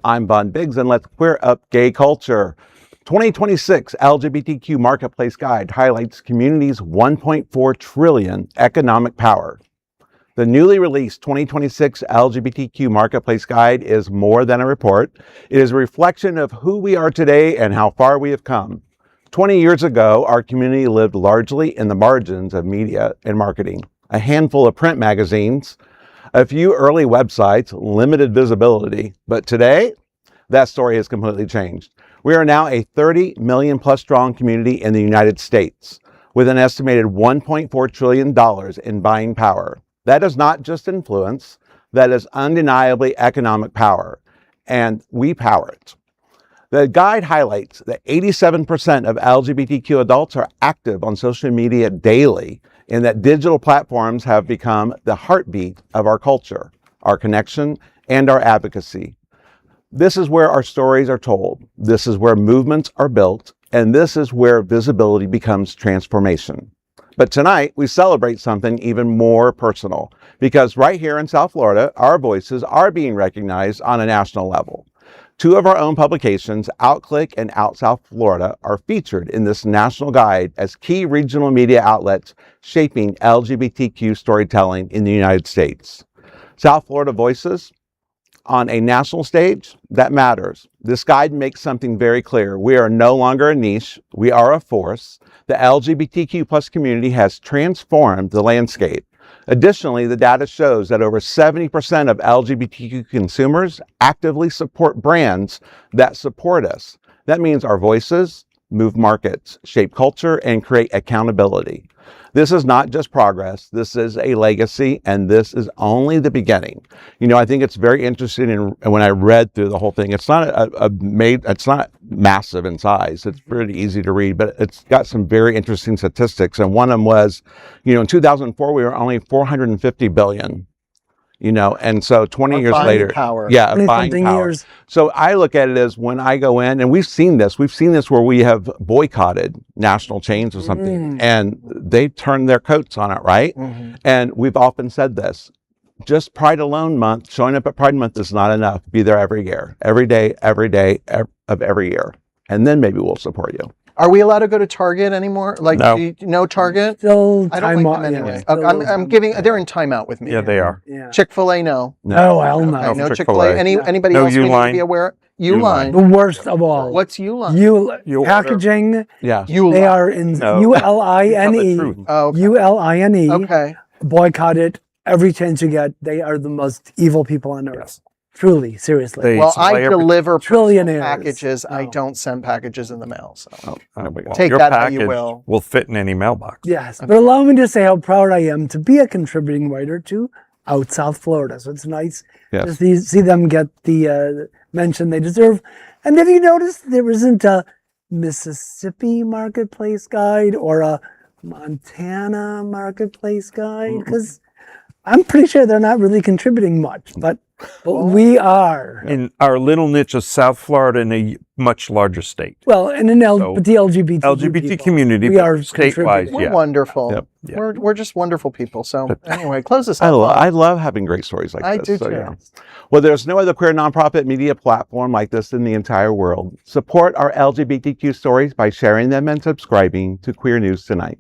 I'm Von Biggs, and let's queer up gay culture. 2026 LGBTQ Marketplace Guide highlights community's $1.4 trillion economic power. The newly released 2026 LGBTQ Marketplace Guide is more than a report. It is a reflection of who we are today and how far we have come. 20 years ago, our community lived largely in the margins of media and marketing. A handful of print magazines, a few early websites, limited visibility. But today, that story has completely changed. We are now a 30 million plus strong community in the United States with an estimated $1.4 trillion in buying power. That is not just influence, that is undeniably economic power, and we power it. The guide highlights that 87% of LGBTQ adults are active on social media daily, and that digital platforms have become the heartbeat of our culture, our connection, and our advocacy. This is where our stories are told. This is where movements are built, and this is where visibility becomes transformation. But tonight, we celebrate something even more personal, because right here in South Florida, our voices are being recognized on a national level. Two of our own publications, OutClick and Out South Florida, are featured in this national guide as key regional media outlets shaping LGBTQ storytelling in the United States. South Florida voices on a national stage, that matters. This guide makes something very clear. We are no longer a niche, we are a force. The LGBTQ plus community has transformed the landscape. Additionally, the data shows that over 70% of LGBTQ consumers actively support brands that support us. That means our voices move markets, shape culture, and create accountability. This is not just progress, this is a legacy, and this is only the beginning. You know, I think it's very interesting, and when I read through the whole thing, it's not it's not massive in size. It's pretty easy to read, but it's got some very interesting statistics. And one of them was, you know, in 2004, we were only 450 billion. You know, and so 20 years later, power. Yeah, buying power. Years. So I look at it as when I go in, and we've seen this where we have boycotted national chains or something, and they turn their coats on it, right? And we've often said this, just Pride Alone Month, showing up at Pride Month is not enough. Be there every year, every day of every year, and then maybe we'll support you. Are we allowed to go to Target anymore? Like, no, no Target? Still I don't like them anyway. I'm giving. They're in timeout with me. Yeah, they are. Yeah. Chick-fil-A, no. No, hell no. Okay, no Chick-fil-A. Anybody else we need to be aware? Uline. The worst of all. What's Uline? Packaging. Yeah. They are in ULINE. ULINE. Okay. Boycott it every chance you get. They are the most evil people on earth. Yes. Truly, seriously. Well, I deliver trillionaires packages. I don't send packages in the mail. So take that how you will. Will fit in any mailbox. Yes, but allow me to say how proud I am to be a contributing writer to Out South Florida. So it's nice to see them get the mention they deserve. And have you noticed there isn't a Mississippi Marketplace Guide or a Montana Marketplace Guide? Because I'm pretty sure they're not really contributing much, but we are. In our little niche of South Florida in a much larger state. Well, and in the LGBT people, community, we are statewide. We're wonderful. Yep. Yeah. We're just wonderful people. So anyway, close this up. I love having great stories like this. I do too. Yeah. Well, there's no other queer nonprofit media platform like this in the entire world. Support our LGBTQ stories by sharing them and subscribing to Queer News Tonight.